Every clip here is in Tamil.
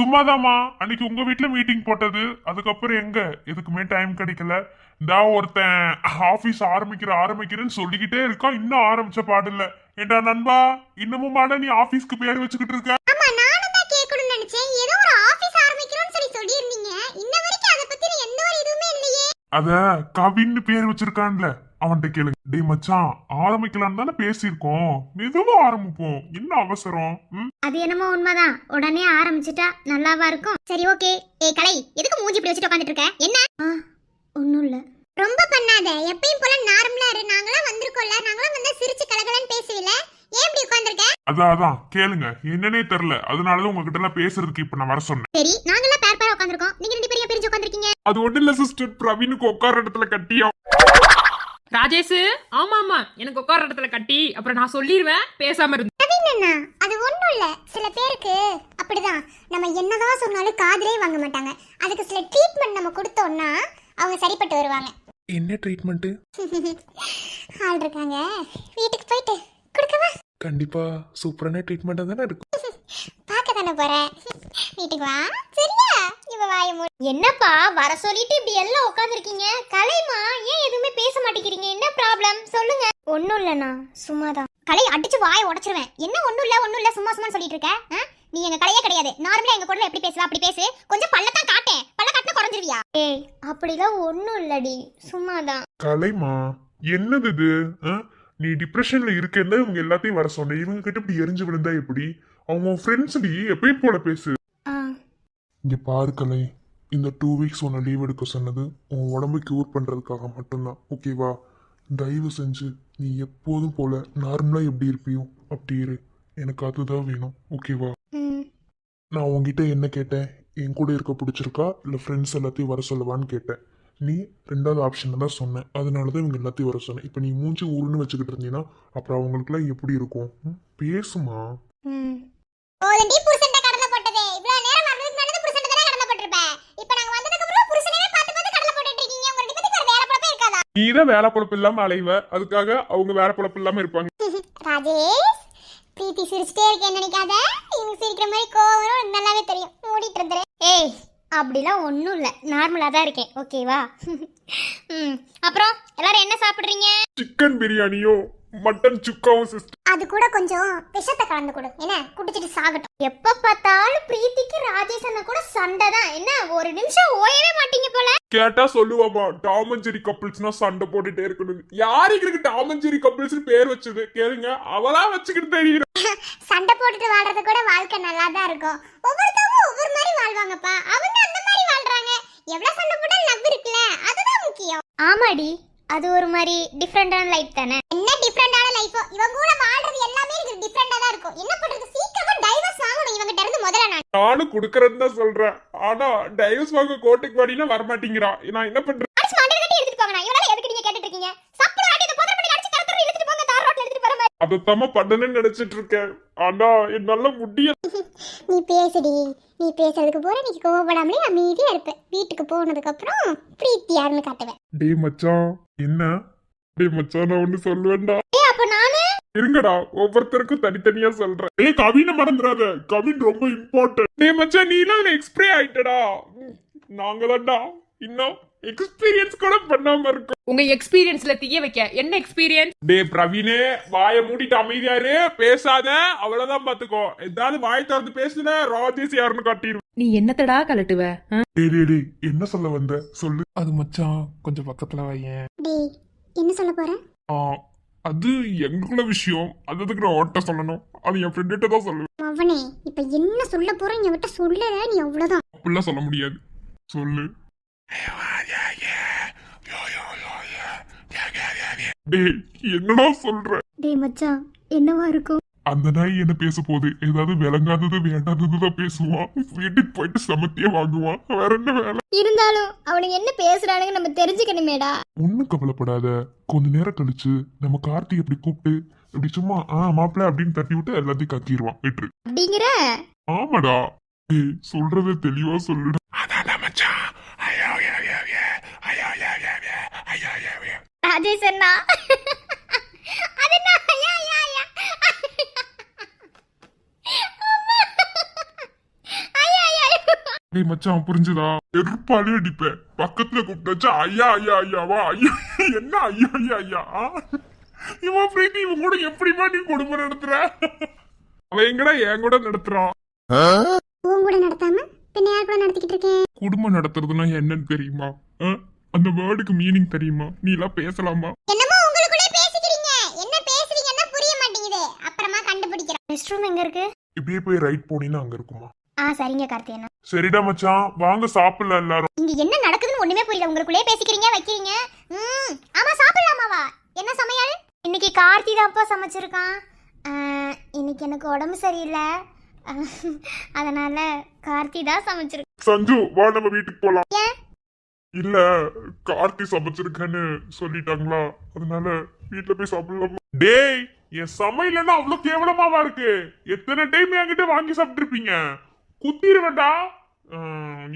சும்மாதாம்மா. அன்னைக்கு உங்க வீட்டுல மீட்டிங் போட்டது, அதுக்கப்புறம் எங்க எதுக்குமே டைம் கிடைக்கல. இந்த ஒருத்தன் ஆபீஸ் ஆரம்பிக்கிறேன்னு சொல்லிக்கிட்டே இருக்கான், இன்னும் ஆரம்பிச்ச பாடு இல்ல. ஏண்டா நண்பா, இன்னமும் நீ ஆபீஸ்க்கு பேர் வச்சுக்கிட்டு இருக்க? ஆமா, நானும் தான் கேட்கணும்னு நினைச்சேன். ஏதோ ஒரு ஆபீஸ் ஆரம்பிக்கிறோம்னு சொல்லியிருந்தீங்க. இன்ன வரைக்கும் அத பத்தி எந்த ஒரு இதுவுமே இல்லையே. அத கவின்னு பேர் வச்சிருக்கான்ல, அவன்கிட்ட கேளுங்க. டேய் மச்சான், ஆரம்பிக்கலாம் தானே பேசியிருக்கோம், மெதுவா ஆரம்பிப்போம், என்ன அவசரம்? அது என்னமோ உண்மைதான், உடனே ஆரம்பிச்சுட்டா நல்லாவா இருக்கும். சரி ஓகே. கலை, எதுக்கு மூஞ்சி இப்படி வச்சுட்டு உட்காந்துட்டு இருக்க? என்ன? ஒண்ணும் இல்ல. ரொம்ப பண்ணாத, எப்பயும் போல நார்மலா இரு. நாங்களாம் வந்திருக்கோம்ல, நாங்களாம் வந்தா சிரிச்சு கலகலன்னு பேசுவீல, ஏன் இப்படி உட்கார்ந்திருக்க? அதான் கேளுங்க, என்னன்னே தெரியல, அதனாலதான் உங்ககிட்ட எல்லாம் பேசுறதுக்கு இப்ப நான் வர சொன்னேன். சரி, நாங்களாம் பேர் பேரா உட்கார்ந்திருக்கோம், நீங்க ரெண்டு பேரும் பிரிஞ்சு உட்கார்ந்திருக்கீங்க. அது ஒண்ணு இல்ல சிஸ்டர், பிரவீனுக்கு உட்கார இடத்துல கட்டியும். ராஜேஷ், ஆமா எனக்கு உட்கார இடத்துல கட்டி, அப்புறம் நான் சொல்லிடுவேன் பேசாம இருந்து. அது ஒண்ணும் இல்ல, சில பேருக்கு அப்படிதான். நம்ம என்னதான் சொன்னாலும் காதுலயே வாங்க மாட்டாங்க. அதுக்கு சில ட்ரீட்மெண்ட் நம்ம கொடுத்தோம்னா அவங்க சரிப்பட்டு வருவாங்க. என்ன ட்ரீட்மெண்ட்? ஆள் இருக்காங்க, வீட்டுக்கு போயிட்டு கொடுக்கவா? கண்டிப்பா சூப்பரான ட்ரீட்மெண்டா தானே இருக்கும். பார்க்க தானே போறேன், வீட்டுக்கு வா சரியா? இவ வாய மூடு. என்னப்பா வர சொல்லிட்டு இப்படி எல்லாம் உட்காந்துருக்கீங்க? கலைமா, ஏன் எதுவுமே பேச மாட்டேங்கிறீங்க? என்ன ப்ராப்ளம் சொல்லுங்க. ஒண்ணும் இல்லண்ணா, சும்மாதான். கலை, அடிச்சு வாயை உடைச்சிருவேன். என்ன ஒண்ணும் இல்ல சும்மா சொல்லிட்டு இருக்க? நீ எங்க கலையே கிடையாது. நார்மலா எங்க கூட எப்படி பேசுவா அப்படி பேசு. கொஞ்சம் பல்லத்தான் காட்டேன், பல்ல காட்டினா குறைஞ்சிருவியா? அப்படிலாம் ஒண்ணும் இல்லடி, சும்மாதான். கலைமா, என்னது இது? நீ டிப்ரெஷன்ல இருக்கேன்னு இவங்க எல்லாத்தையும் வர சொன்ன, இவங்க கிட்ட இப்படி எரிஞ்சு விழுந்தா எப்படி? அவங்க ஃப்ரெண்ட்ஸ் எப்பயும் போல பேசு. இங்க பாரு கலை, இந்த 2 வீக்ஸ் உன்னை லீவ் எடுக்க சொன்னது உன் உடம்பு கியூர் பண்றதுக்காக மட்டும்தான், ஓகேவா? தயவு செஞ்சு நீ எப்போதும் போல நார்மலா எப்படி இருப்பியோ அப்படி இரு, எனக்கு அதுதான் வேணும், ஓகேவா? நான் உன்கிட்ட என்ன கேட்டேன்? என் கூட இருக்க பிடிச்சிருக்கா இல்ல ஃப்ரெண்ட்ஸ் எல்லாத்தையும் வர சொல்லவான்னு கேட்டேன். நீ 2வது ஆப்ஷன் தான் சொன்னேன், அதனாலதான் இவங்க எல்லாத்தையும் வர சொன்னேன். இப்ப நீ மூஞ்சி ஊருன்னு வச்சுக்கிட்டு இருந்தீங்கன்னா அப்புறம் அவங்களுக்குலாம் எப்படி இருக்கும்? பேசுமா. நீதான் வேலை பொழப்பு இல்லாம அலைவ, அதுக்காக அவங்க வேலை பொழப்பு இல்லாம இருப்பாங்க. ராஜேஷ், பிரீத்தி சிரிச்சிட்டே இருக்கேன்னு நினைக்காத. எனக்கு சிரிக்கிற மாதிரி கோவம் நல்லாவே தெரியும், மூடிட்டு இருந்துரு. அப்படிலாம் ஒன்றும் இல்லை, நார்மலாக தான் இருக்கேன், ஓகேவா? அப்புறம் எல்லாரும் என்ன சாப்பிட்றீங்க? சிக்கன் பிரியாணியோ மட்டன் சுக்காவும் சிஸ்டர். அது கூட கொஞ்சம் விஷத்தை கலந்து கொடு, என்ன குடிச்சிட்டு சாகட்டும். எப்ப பார்த்தாலும் பிரீத்திக்கு ராஜேஷ் அண்ணா கூட சண்டை தான். என்ன ஒரு நிமிஷம் ஓயவே மாட்டீங்க போல. கேட்டா சொல்லுவாமா, டாம் அண்ட் ஜெரி கப்பிள்ஸ்னா சண்டை போட்டுட்டே இருக்கணும். யாருக்கு டாம் அண்ட் ஜெரி கப்பிள்ஸ் பேர் வச்சது கேளுங்க, அவளா வச்சுக்கிட்டு தெரியும். சண்டை போட்டுட்டு வாழ்றது கூட வாழ்க்கை நல்லா தான் இருக்கும். ஒவ்வொருத்தவங்க ஒவ்வொரு மாதிரி வாழ்வாங்கப்பா, அவங்க அந்த மாதிரி வாழ்றாங்க. எவ்வளவு சண்டை போட்டாலும் லவ் இருக்குல்ல, அதுதான் முக்கியம். ஆமாடி, அது ஒரு மாதிரி டிஃபரெண்டான லைஃப் தானே. என்ன டிஃபரெண்டான லைஃப்? இவங்க கூட வாழ்றது எல்லாமே எனக்கு டிஃபரெண்டா தான் இருக்கும். என்ன பண்றது, சீக்கிரமா டைவர்ஸ் வாங்கணும் இவங்க கிட்ட இருந்து முதல்ல. நானும் குடுக்கறேன்னு தான் சொல்றேன், ஆனா டைவர்ஸ் வாங்க கோர்ட்டுக்கு வாடினா வர மாட்டேங்கிறா. நான் என்ன பண்றேன்? அடிச்சு மண்டையில கட்டி எடுத்துட்டு போங்க. இவனால எதுக்கு நீங்க கேட்டுட்டு இருக்கீங்க? சாப்பிட வாடி இந்த போதற பண்ணி அடிச்சு கரத்தற இழுத்துட்டு போங்க, தார் ரோட்ல எடுத்துட்டு போற மாதிரி. அதத்தமா பண்ணணும்னு நினைச்சிட்டு இருக்கேன், ஆனா என்னால முடியல. நீ பேசுடி, நீ பேசுறதுக்கு போற. நீ கோவப்படாமலே அமைதியா இருப்ப. வீட்டுக்கு போனதுக்கு அப்புறம் பிரீத்தி யாருன்னு காட்டுவேன். டேய் மச்சான், என்ன? டேய் மச்சான், நான் ஒண்ணு சொல்லுவேன்டா. அப்ப நானு இருங்கடா, ஒவ்வொருத்தருக்கும் தனித்தனியா சொல்றேன். டேய் கவினை மறந்துடாத, கவின் ரொம்ப இம்பார்ட்டன்ட். டேய் மச்சான், நீ எல்லாம் எக்ஸ்பிரே ஆயிட்டடா. நாங்களாம்டா இன்னும் எக்ஸ்பீரியன்ஸ் கூட பண்ணாம இருக்கோம். உங்க எக்ஸ்பீரியன்ஸ்ல தீய வைக்க என்ன எக்ஸ்பீரியன்ஸ்? டேய் பிரவீனே, வாயை மூடிட்டு அமைதியாரு, பேசாத, அவ்வளவுதான் பாத்துக்கோ. ஏதாவது வாய் திறந்து பேசுன ராஜேஷ் யாருன்னு காட்டிடுவேன். நீ என்னத்தடா கலட்டுவ? டேய் என்ன சொல்ல வந்த சொல்லு. அது மச்சான் கொஞ்சம் பக்கத்துல வையேன். டேய் என்ன சொல்ல போற? அது எங்களுக்குள்ள விஷயம், அதுக்கு நான் ஓட்ட சொல்லணும். அது என் ஃப்ரெண்ட்ட தான் சொல்லுவேன். அவனே இப்ப என்ன சொல்ல போற? என்கிட்ட சொல்லல, நீ அவ்வளவுதான். அப்படிலாம் சொல்ல முடியாது, சொல்லு. டேய் என்னடா சொல்ற? டேய் மச்சான், என்னவா இருக்கும்? அந்த நாய் என்ன பேச போகுது? ஏதாவது விளங்காதது வேண்டாததுதான் பேசுவான். வீட்டுக்கு போயிட்டு சமத்தியா வாங்குவான், வேற என்ன வேலை? இருந்தாலும் அவனுக்கு என்ன பேசுறானுங்க நம்ம தெரிஞ்சுக்கணுமேடா. ஒன்னும் கவலைப்படாத, கொஞ்ச நேரம் கழிச்சு நம்ம கார்த்தி எப்படி கூப்பிட்டு இப்படி சும்மா மாப்பிள்ள அப்படின்னு தட்டி விட்டு எல்லாத்தையும் கக்கிடுவான். விட்டுரு. அப்படிங்கிற? ஆமாடா. டேய் சொல்றத தெளிவா சொல்லுடா. ராஜேஷ் அண்ணா, அது நான் யா யா யா ஐயா ஐயா டேய் மச்சான் புரிஞ்சுதா? எதிர்ப்பாலே அடிப்பேன். பக்கத்துல கூப்பிட்டாச்சு ஐயா ஐயா ஐயாவா ஐயா என்ன ஐயா ஐயா ஐயா இவன் பிரீத்தி இவன் கூட எப்படிமா நீ குடும்பம் நடத்துற? அவன் எங்கடா என் கூட நடத்துறான். உன் கூட நடத்தாம பின்ன யார் கூட நடத்திக்கிட்டு இருக்கேன்? குடும்பம் நடத்துறதுன்னா என்னன்னு தெரியுமா? அந்த வேர்டுக்கு மீனிங் தெரியுமா? நீ எல்லாம் பேசலாமா? என்னமோ உங்களுக்குள்ளே பேசிக்கிறீங்க. என்ன பேசுறீங்கன்னா புரிய மாட்டேங்குது. அப்புறமா கண்டுபிடிக்கிறோம். ரெஸ்ட் ரூம் எங்க இருக்கு? இப்படியே போய் ரைட் போனீங்கன்னா அங்க இருக்குமா? சரிங்க கார்த்தியனா. சரிடா மச்சான் வாங்க சாப்பிடலாம் எல்லாரும். இங்க என்ன நடக்குதுன்னு ஒண்ணுமே புரியல. உங்களுக்குள்ளே பேசிக்கிறீங்க வைக்கிறீங்க. ஆமா சாப்பிடலாமாவா? என்ன சமையல்? இன்னைக்கு கார்த்தி தான்ப்பா சமைச்சிருக்கான். இன்னைக்கு எனக்கு உடம்பு சரியில்லை, அதனால கார்த்தி தான் சமைச்சிருக்கான். சஞ்சு வா நம்ம வீட்டுக்கு போலாம். ஏன்? இல்ல கார்த்தி சமைச்சிருக்கேன்னு சொல்லிட்டாங்களா, அதனால வீட்டுல போய் சாப்பிடலாம். டேய் என் சமையலன்னா அவ்வளவு கேவலமாவா இருக்கு? எத்தனை டைம் என்கிட்ட வாங்கி சாப்பிட்டுருப்பீங்க. குத்திருவேண்டா.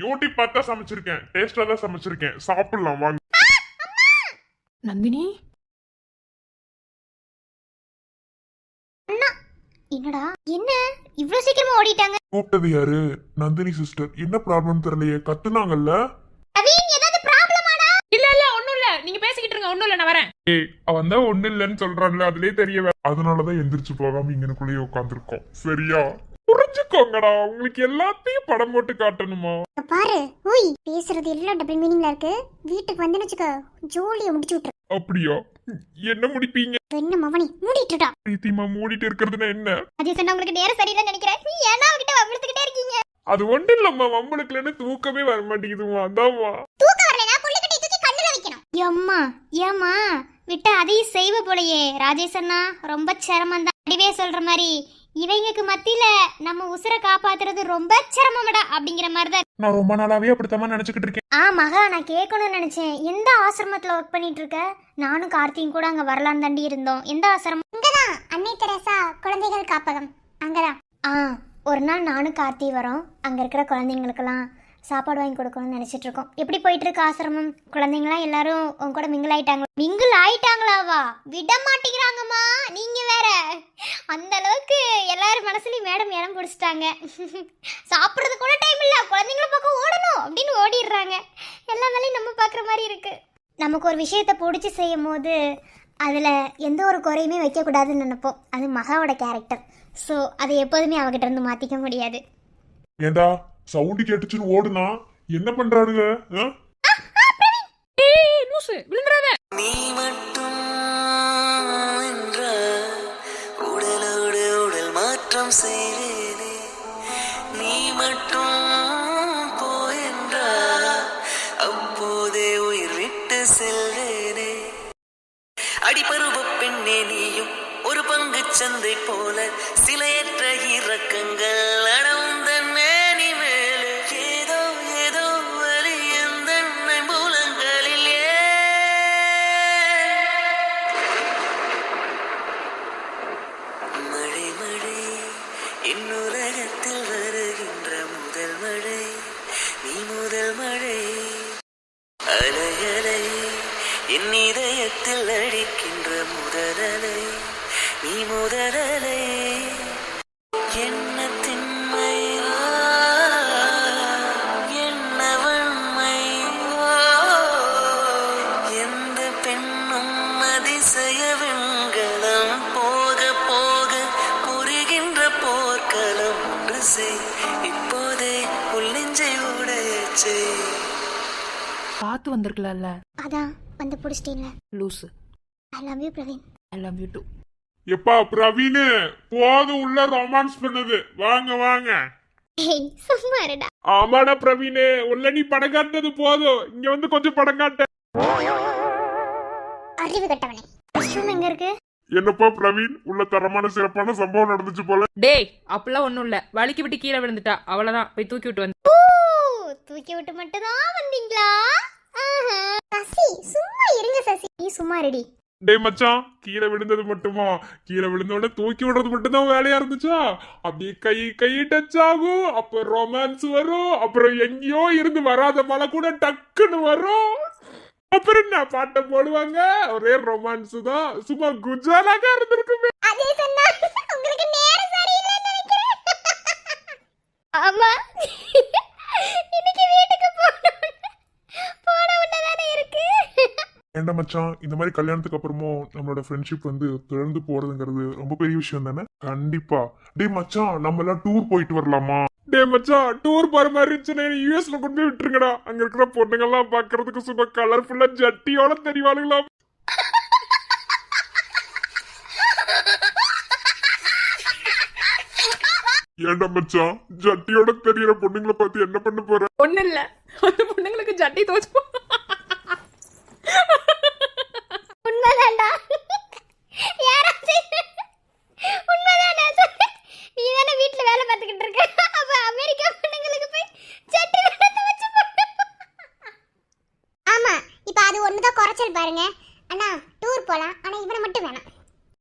யூடியூப் பார்த்தா சமைச்சிருக்கேன், டேஸ்டா தான் சமைச்சிருக்கேன். சாப்பிடலாம் வாங்க. நந்தினி என்னடா என்ன இவ்ளோ சீக்கிரமா ஓடிட்டாங்க? கூப்பிட்டது யாரு? நந்தினி சிஸ்டர். என்ன ப்ராப்ளம் தெரியலையே, கத்துனாங்கல்ல. நவீன் ஏதாவது ப்ராப்ளமாடா? இல்ல இல்ல ஒண்ணும் இல்ல, நீங்க பேசிக்கிட்டு இருங்க, ஒண்ணும் இல்ல, நான் வரேன். ஏய் அவன் தான் ஒண்ணு இல்லைன்னு சொல்றான்ல, அதுலயே தெரியவே. அதனாலதான் எந்திரிச்சு போகாம இங்கனுக்குள்ளேயே உட்காந்துருக்கோம். சரியா? புரிஞ்சுக்கோங்கடா, உங்களுக்கு எல்லாத்தையும் படம் போட்டு காட்டணுமா? பாரு ஓய் பேசுறது எல்லாம் டபுள் மீனிங்ல இருக்கு. வீட்டுக்கு வந்து வச்சுக்க ஜோலியை முடிச்சு விட்டுரு. அப்படியா? என்ன முடிப்பீங்க? என்ன மவனி மூடிட்டுடா. பிரீத்திமா மூடிட்டு இருக்கிறதுனா என்ன? அது சொன்ன உங்களுக்கு நேரம் சரியில்லைன்னு நினைக்கிறேன். நீ ஏன்னா அவகிட்ட வம்பிழுத்துக்கிட்டே இருக்கீங்க. அது ஒண்ணு இல்லம்மா, வம்பளுக்குலன்னு தூக்கமே வர மாட்டேங்குதுமா. அதாம்மா. தூக்கம் வரலனா கொள்ளுக்கட்டை தூக்கி கண்ணுல வைக்கணும். ஏம்மா ஏம்மா விட்ட அதையும் செய்வ போலயே. ராஜேஷ் அண்ணா ரொம்ப சிரமம் தான். அடிவே சொல்ற மாதிரி இவங்களுக்கு மத்தியில நம்ம உசுரை காப்பாத்துறது ரொம்ப சிரமம்டா அப்படிங்கிற மாதிரி தான். நான் ரொம்ப நாளாவே அப்படித்தான் நினைச்சுக்கிட்டு இருக்கேன். மகா நான் கேட்கணும்னு நினைச்சேன். எந்த ஆசிரமத்துல ஒர்க் பண்ணிட்டு இருக்க? நானும் கார்த்தியும் கூட அங்க வரலான்னு தாண்டி இருந்தோம். எந்த ஆசிரமம்? இங்கதான் அன்னை தெரசா குழந்தைகள் காப்பகம், அங்கதான். ஒரு நாள் நானும் கார்த்தி வரோம். அங்க இருக்கிற குழந்தைங்களுக்கெல்லாம் சாப்பாடு வாங்கி கொடுக்கணும்னு நினைச்சிட்டு இருக்கோம். எப்படி போயிட்டு இருக்கு ஆசிரமம்? குழந்தைங்களாம் எல்லாரும் உங்க கூட மிங்கிள் ஆயிட்டாங்களா? மிங்கிள் ஆயிட்டாங்களாவா? விட மாட்டேங்கிறாங்கம்மா. நீங்க வேற அந்த அளவுக்கு எல்லாரும் மனசுலயும் மேடம் இடம் பிடிச்சிட்டாங்க. சாப்பிட்றது கூட டைம் இல்ல, குழந்தைங்கள பக்கம் ஓடணும் அப்படின்னு ஓடிடுறாங்க. எல்லா வேலையும் நம்ம பார்க்குற மாதிரி இருக்கு. நமக்கு ஒரு விஷயத்த பிடிச்சி செய்யும் போது அதில் எந்த ஒரு குறையுமே வைக்கக்கூடாதுன்னு நினைப்போம். அது மகாவோட கேரக்டர். ஸோ அதை எப்போதுமே அவகிட்ட இருந்து மாற்றிக்க முடியாது. ஏண்டா சவுண்டு கேட்டுச்சுன்னு ஓடுனா என்ன பண்றானுங்க? ஏய் லூசு விழுந்துறாத. நீ மட்டும் என்ற உடலோடு உடல் மாற்றம் செய்வேனே. நீ மட்டும் போயென்ற அப்போதே உயிர் விட்டு செல்வேனே. அடிபருவ பெண்ணே நீயும் ஒரு பங்கு சந்தை போல சிலையற்ற இறக்கங்கள் அடவுந்த மேனி மேலே. ஏதோ ஏதோ வலி எந்த மூலங்களில். மழை மழை இன்னுலகத்தில் வருகின்ற முதல் மழை. நீ முதல் மழை. அலை அலை என் இதயத்தில் அடிக்கின்ற முதலலை. நீ முதலலை. என்ன திண்மையா என்ன வன்மையா. எந்த பெண்ணும் அதிசய வெண்கலம். போக போக புரிகின்ற போர்க்களம். ஒன்று செய் இப்போதே உள்ளெஞ்சை உடையச்சே. பார்த்து வந்திருக்கலாம்ல. அதான் வந்து பிடிச்சிட்டீங்களா? லூசு. I love you Praveen. I love you too. எப்பா பிரவீனு போதும் உள்ள ரொமான்ஸ் பண்ணது. வாங்க வாங்க. சும்மா இருடா. ஆமாடா பிரவீனு, உள்ள நீ படம் காட்டுனது போதும். இங்க வந்து கொஞ்சம் படம் காட்ட. அறிவு கட்டவனே. ரெஸ்ட்ரூம் எங்க இருக்கு? என்னப்பா பிரவீன், உள்ள தரமான சிறப்பான சம்பவம் நடந்துச்சு போல. டேய் அப்பெல்லாம் ஒண்ணும் இல்ல, வலிக்கு விட்டு கீழே விழுந்துட்டா, அவ்வளவுதான். போய் தூக்கி விட்டு வந்து. தூக்கி விட்டு மட்டும் தான் வந்தீங்களா? சசி சும்மா இருங்க சசி. நீ சும்மா ரெடி. டேய் மச்சான், கீழே விழுந்தது மட்டுமா? கீழே விழுந்தோட தூக்கி விடுறது மட்டும் தான் வேலையா இருந்துச்சா? அப்படியே கை டச் ஆகும், அப்ப ரொமான்ஸ் வரும், அப்புறம் எங்கேயோ இருந்து வராத மழை கூட டக்குன்னு வரும். அப்புறம் என்ன பாட்டை போடுவாங்க, ஒரே ரொமான்ஸ் தான். சும்மா குஜாலாக இருந்திருக்குமே. அதே சொன்னா உங்களுக்கு நேரம் சரியில்லைன்னு நினைக்கிறேன். ஆமா ஏன்டா மச்சான் இந்த மாதிரி கல்யாணத்துக்கு அப்புறமும் நம்மளோட ஃப்ரெண்ட்ஷிப் வந்து தொடர்ந்து போறதுங்கிறது ரொம்ப பெரிய விஷயம் தானே? கண்டிப்பா. டேய் மச்சான், நம்ம எல்லாம் டூர் போயிட்டு வரலாமா? டேய் மச்சான், டூர் போற மாதிரி இருந்துச்சுன்னா யூஎஸ்ல கொண்டு போய் விட்டுருங்கடா. அங்க இருக்கிற பொண்ணுங்க எல்லாம் பாக்குறதுக்கு சும்மா கலர்ஃபுல்லா ஜட்டியோட தெரிவாளுங்களா? ஏன்டா மச்சான், ஜட்டியோட தெரியற பொண்ணுங்களை பார்த்து என்ன பண்ண போற? ஒண்ணு இல்ல, அந்த பொண்ணுங்களுக்கு ஜட்டி தோச்சு உண்மைதான்டா. யாராச்சும் உண்மைதானே சொல்லு. நீ தானே வீட்டுல வேலை பார்த்துக்கிட்டு இருக்க. அப்ப அமெரிக்கா பொண்ணுங்களுக்கு போய் சட்டி நடத்த வச்சு போடு. ஆமா, இப்ப அது ஒண்ணுதான் குறைச்சல் பாருங்க. அண்ணா டூர் போலாம், ஆனா இவனை மட்டும் வேணாம்.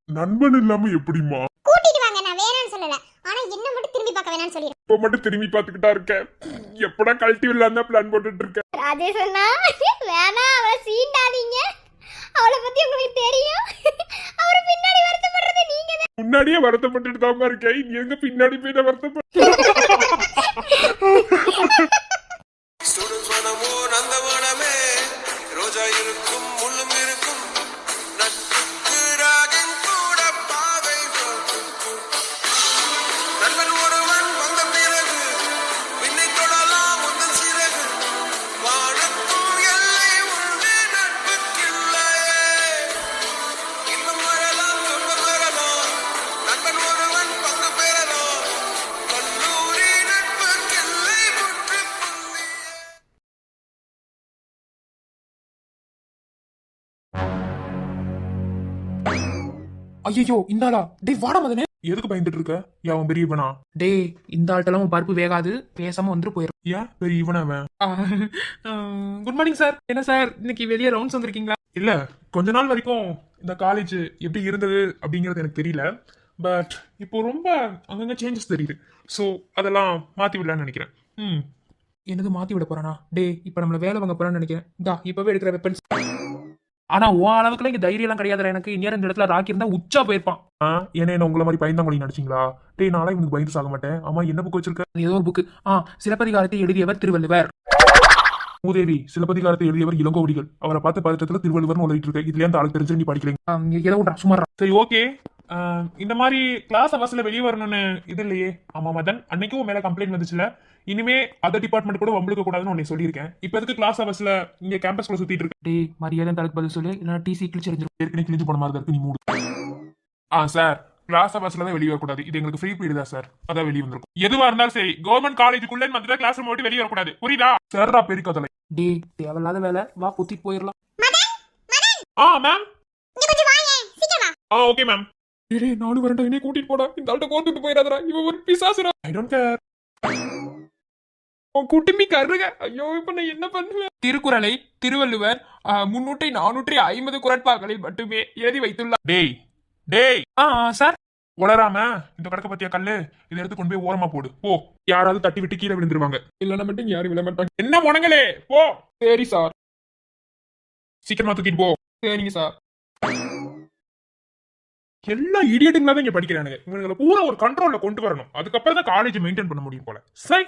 நண்பன் இல்லாம எப்படிமா? கூட்டிட்டு வாங்க, நான் வேணாம்னு சொல்லல. ஆனா என்ன மட்டும் திரும்பி பார்க்க வேணாம்னு சொல்லிடுறேன். இப்ப மட்டும் திரும்பி பாத்துக்கிட்டா இருக்கேன். எப்படா கழட்டி விடலாம் தான் பிளான் போட்டுட்டு இருக்கேன். ராஜேஷ் அண்ணா வேணாம், அவளை சீண்டாதீங்க. அவளை பத்தி உங்களுக்கு தெரியும். அவரு பின்னாடி வருத்தப்படுறது நீங்க தான். முன்னாடியே வருத்தப்பட்டுட்டு தான் இருக்கேன். நீ எங்க பின்னாடி போய் தான் வருத்தப்பட்டு சுடுவனமோ நந்தவனமே ரோஜா இருக்கும் முள்ளும் இருக்கும் நட்புக்கு ராகம் கூட பாவை நண்பன் ஒருவன் வந்த பிறகு விண்ணை தொடலாம் உந்தன் சிறகு வானத்தும் எல்லை உண்டு நட்புக்கில்லையே இன்னும் வரலாம் துன்பம் வரலாம் நண்பன் ஒருவன் பங்கு பெறலாம் கல்லூரி நட்புக்கில்லை முற்றுப்புள்ளியே. ஐயோ இந்தாளா? டேய் வாடா மதனே. எதுக்கு பயந்துட்டு இருக்க? அவன் பெரியவனா? டேய், இந்த ஆள்கிட்டலாம் பருப்பு வேகாது, பேசாம வந்துட்டு போயிடும். ஏன் பெரியவனா அவன்? Good morning sir. என்ன சார் இன்னைக்கு வெளியே ரவுண்ட்ஸ் வந்திருக்கீங்களா? இல்ல, கொஞ்ச நாள் வரைக்கும் இந்த காலேஜ் எப்படி இருந்தது அப்படிங்கிறது எனக்கு தெரியல. பட் இப்போ ரொம்ப அங்கங்க சேஞ்சஸ் தெரியுது. ஸோ அதெல்லாம் மாத்தி விடலான்னு நினைக்கிறேன். என்னது மாத்தி விட போறானா? டேய், இப்ப நம்மள வேலை வாங்க போறான்னு நினைக்கிறேன். இந்தா இப்பவே எடுக்கிற வெப்பன்ஸ். ஆனா உன் அளவுக்குலாம் இங்க தைரியம் எல்லாம் கிடையாதுடா எனக்கு. இந்நேரம் இந்த இடத்துல ராக்கி இருந்தா உச்சா போயிருப்பான். என்ன உங்களை மாதிரி பயந்தாங்கொழி நடிச்சிங்களா? டேய் நாளா இவனுக்கு பயந்து சாக மாட்டேன். ஆமா, என்ன புக் வச்சிருக்க? அது ஏதோ ஒரு புக்கு. சிலப்பதிகாரத்தை எழுதியவர் திருவள்ளுவர். மூதேவி, சிலப்பதிகாரத்தை எழுதியவர் இளங்கோவடிகள். அவரை பார்த்து பதற்றத்துல திருவள்ளுவர்னு உதவிட்டு இருக்க. இதுல அந்த ஆளு தெரிஞ்சு நீ படிக்கிறீங்க. ஏதோ ஒன்றா சுமாரா. சரி ஓகே. இந்த மாதிரி கிளாஸ் அவர்ஸ்ல வெளியே வரணும்னு இது இல்லையே. ஆமா மதன், அன்னைக்கும் உன் மேல கம்ப்ளைண்ட் வந்துச்சுல. இனிமே அதர் டிபார்ட்மெண்ட் கூட வம்பிழுக்க கூடாதுன்னு உன்னை சொல்லியிருக்கேன். இப்போ எதுக்கு கிளாஸ் அவர்ஸ்ல இங்க கேம்பஸ்குள்ள சுத்திட்டு இருக்க? டேய், மரியாதை தடுக்கு பதில் சொல்லு, இல்லைன்னா டிசி கிழிச்சு எறிஞ்சிரும். ஏற்கனவே கிழிஞ்சு போன மாதிரி இருக்கு, நீ மூடு. சார், கிளாஸ் அவர்ஸ்ல தான் வெளியே வரக்கூடாது. இது எங்களுக்கு ஃப்ரீ பீரியட் தான் சார். அதான் வெளியே வந்திருக்கும். எதுவா இருந்தாலும் சரி, கவர்மெண்ட் காலேஜுக்குள்ள வந்து கிளாஸ் ரூம் விட்டு வெளியே வரக்கூடாது. புரியுதா? சார்ரா பெரிய கதலை. டேய், தேவையில்லாத வேலை, வா குத்திட்டு போயிடலாம். மேம். இங்க கொஞ்சம் வாங்க, சீக்கிரம் வா. Okay ma'am. டேய் 4 வரண்டா, என்னைய கூட்டிட்டு போடா. இந்த ஆள்கிட்ட கோர்த்துட்டு போயிடாதடா. இவன் ஒரு பிசாசுடா. I don't care. குட்டிமி கருக. ஐயோ, இப்ப நான் என்ன பண்ணுவேன்? திருக்குறளை திருவள்ளுவர் 350 குறட்பாக்களில் மட்டுமே எழுதி வைத்துள்ளார். டேய் டேய் சார், உளராம இந்த கடக்க பத்தியா கல்லு, இதை எடுத்து கொண்டு போய் ஓரமா போடு போ. யாராவது தட்டி விட்டு கீழே விழுந்துருவாங்க. இல்லைன்னா மட்டும் யாரும் விழ மாட்டாங்க. என்ன முனங்களே, போ. சரி சார், சீக்கிரமா தூக்கிட்டு போ. சரிங்க சார். எல்லா இடியட்டுங்களா தான் இங்க படிக்கிறானுங்க. இவங்களை பூரா ஒரு கண்ட்ரோல்ல கொண்டு வரணும். அதுக்கப்புறம் தான் காலேஜ் மெயின்டைன் பண்ண முடியும் போல. சரி.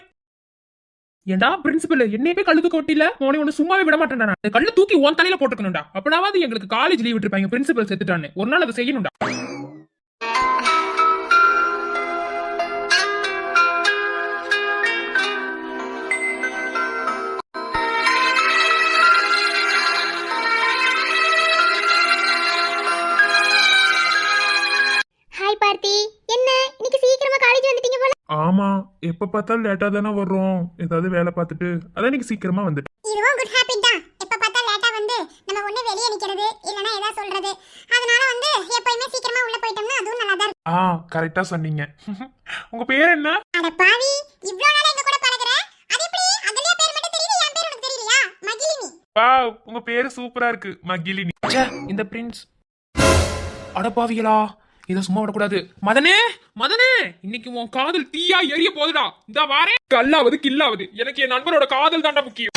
ஏண்டா பிரின்சிபல் என்னையவே கழுத்து கொட்டில, உன்னை ஒண்ணு சும்மாவே விட மாட்டேன்டா. நான் கல்லு தூக்கி உன் தலையில போட்டுக்கணும்டா. அப்பனாவது எங்களுக்கு காலேஜ் லீவ் விட்டுருப்பாங்க. பிரின்சிபல் செத்துட்டான்னு ஒரு நாள் அதை செய்யணும்டா. ஹாய் பார்த்தி, என்ன இன்னைக்கு சீக்கிரமா காலேஜ் வந்துட்டீங்க போல. ஆமா, எப்ப பார்த்தாலும் லேட்டா தானே வர்றோம். ஏதாவது வேலை பார்த்துட்டு அதான் இன்னைக்கு சீக்கிரமா வந்துட்டு. இதுவும் குட் ஹாபிட் தான். எப்ப பார்த்தா லேட்டா வந்து நம்ம ஒண்ணு வெளிய நிக்கிறது இல்லனா ஏதா சொல்றது. அதனால வந்து எப்பவுமே சீக்கிரமா உள்ள போயிட்டோம்னா அதுவும் நல்லா தான் இருக்கும். கரெக்டா சொன்னீங்க. உங்க பேர் என்ன? அட பாவி, இவ்ளோ நாளா எங்க கூட பழகுற. அது எப்படி அதுலயே பேர் மட்டும் தெரியுது, என் பேர் உனக்கு தெரியலையா? மகிழினி. வாவ், உங்க பேரு சூப்பரா இருக்கு, மகிழினி. இந்த பிரின்ஸ் அடப்பாவிகளா, இதை சும்மா விடக்கூடாது. மதனே மதனே, இன்னைக்கு உன் காதல் தீயா எரிய போதுடா. இந்த வாரே, கல்லாவது கில்லாவது எனக்கு என் நண்பரோட காதல் தாண்டா முக்கியம்.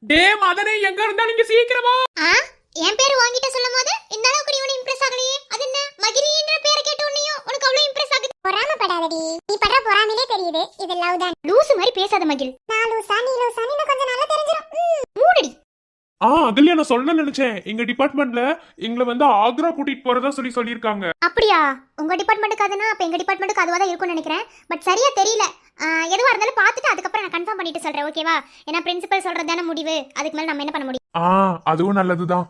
டே மதனே, எங்க இருந்தாலும் இங்க சீக்கிரமா. என் பேர் வாங்கிட்ட சொல்லும்போது இந்த அளவுக்கு நீ இம்ப்ரெஸ் ஆகலையே. அது என்ன மகிழினின்ற பேரை கேட்ட உடனேயும் உனக்கு அவ்வளவு இம்ப்ரெஸ் ஆகுது? பொறாமப்படாதடி, நீ பண்ற பொறாமையிலே தெரியுது இது லவ் தான். லூசு மாதிரி பேசாத மகிழ். நான் லூசா நீ லூசா, நீ கொஞ்சம் நல்லா தெரிஞ்சிரும். மூடுடி. அதுலயே நான் சொல்ல நினைச்சேன், எங்க டிபார்ட்மெண்ட்ல எங்களை வந்து ஆக்ரா கூட்டிட்டு போறதா சொல்லியிருக்காங்க. அப்படியா? உங்க டிபார்ட்மெண்ட்டுக்கு அதுனா அப்ப எங்க டிபார்ட்மெண்ட்டுக்கு அதுவா தான் இருக்கும்னு நினைக்கிறேன். பட் சரியா தெரியல. எதுவா இருந்தாலும் பார்த்துட்டு அதுக்கப்புறம் நான் கன்ஃபார்ம் பண்ணிட்டு சொல்றேன், ஓகேவா? ஏன்னா பிரின்சிபல் சொல்றது தானே முடிவு, அதுக்கு மேல நம்ம என்ன பண்ண முடியும்? அதுவும் நல்லதுதான்.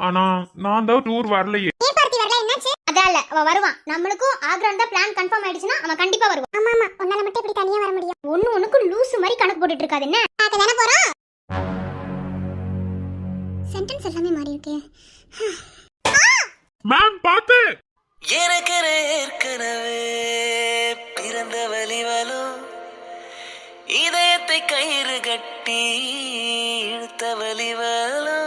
ஆனா நான் தான் டூர் வரலையே. ஏன் பார்த்தி வரல, என்னாச்சு? அதால அவ வருவான். நம்மளுக்கும் ஆக்ரான் தான் பிளான் கன்ஃபார்ம் ஆயிடுச்சுனா அவன் கண்டிப்பா வருவான். ஆமா ஆமா, உன்னால மட்டும் இப்படி தனியா வர முடியும்? ஒண்ணுக்கு லூசு மாதிரி கணக்கு போட்டுட்டு இருக்காது என்ன? பார்க்க தான போறோம். சென்டென்ஸ் எல்லாமே மாறி இருக்கு. மேம் பாத்து. எனக்கு ஏற்கனவே பிறந்த வலிவலோ இதயத்தை கயிறு கட்டி இழுத்த வலிவலோ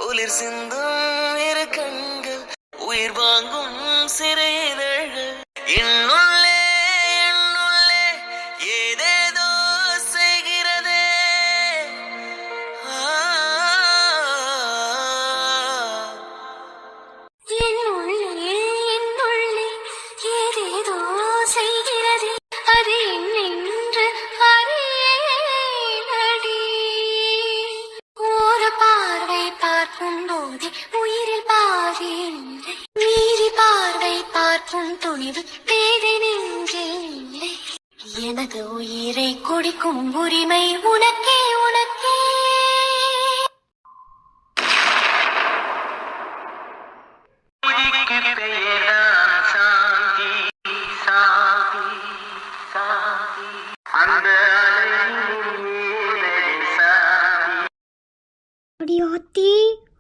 உளிர் சிந்தும் இரு கண்கள் உயிர் வாங்கும் சிறு இதழ்கள் என்னுள்ளே ஏதேதோ செய்கிறதே. ஏதேதோ செய்கிறது, அது என்னென்று அறியேனடி. ஒரு பார்வை பார்க்கும் போது உயிரில் பாதி இல்லை, மீறி பார்வை பார்க்கும் துணிவு பேதை நெஞ்சில் இல்லை. எனது உயிரை குடிக்கும் உரிமை உனக்கே உனக்கே. அடியாத்தி,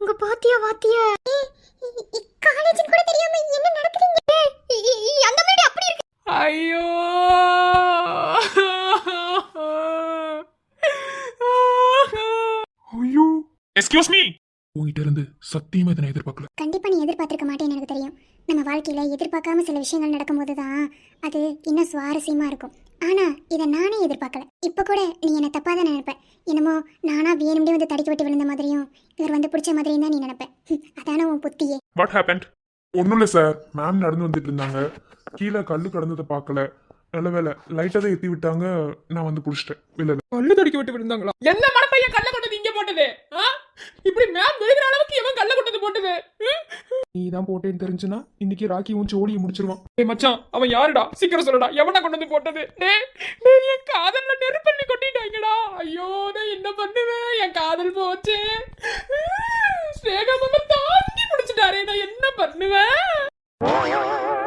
உங்க பாத்தியா வாத்தியா? காலேஜ் கூட தெரியாம என்ன நடக்குதுங்க? அந்த மேடி அப்படி இருக்கு. ஐயோ ஐயோ எக்ஸ்கியூஸ் மீ. உங்ககிட்ட இருந்து சத்தியமா இதை நான் எதிர்பார்க்கல. கண்டிப்பா நீ எதிர்பார்த்திருக்க மாட்டேன்னு எனக்கு தெரியும். நம்ம வாழ்க்கையில எதிர்பார்க்காம சில விஷயங்கள் நடக்கும்போது தான் அது இன்னும் சுவாரஸ்யமா இருக்கும். ஆனா இதை நானே எதிர்பார்க்கல. இப்ப கூட நீ என்ன தப்பா தான் நினைப்ப. என்னமோ நானா வேணும்னே வந்து தடிக்க விட்டு விழுந்த மாதிரியும் இவர் வந்து பிடிச்ச மாதிரியும் தான் நீ நினைப்ப. அதான உன் புத்தியே. What happened? ஒன்றும் இல்லை சார், மேம் நடந்து வந்துட்டு இருந்தாங்க, கீழே கல்லு கடந்ததை பார்க்கல, நல்ல வேலை லைட்டாக தான் ஏற்றி விட்டாங்க, நான் வந்து பிடிச்சிட்டேன். இல்லை கல்லு தடிக்க விட்டு விழுந்தாங்களா? என்ன மடப்பையன் கல்ல கொண்டது இங்க போட்டது? இப்படி மேம் விழுகிற அளவுக்கு எவன் கல்ல கொண்டது போட்டது? நீ தான் போட்டேன்னு தெரிஞ்சுனா இன்னைக்கு ராக்கி உன் ஓடியை முடிச்சிருவான். ஏய் மச்சான், அவன் யாருடா? சீக்கிரம் சொல்லடா, எவனா கொண்டு வந்து போட்டது? டேய் என் காதல்ல நெருப்பள்ளி கொட்டிட்டாங்கடா. ஐயோ நான் என்ன பண்ணுவேன்? என் காதல் போச்சு. ஸ்னேகா மாமா தாண்டி பிடிச்சிட்டாரே, நான் என்ன பண்ணுவேன்?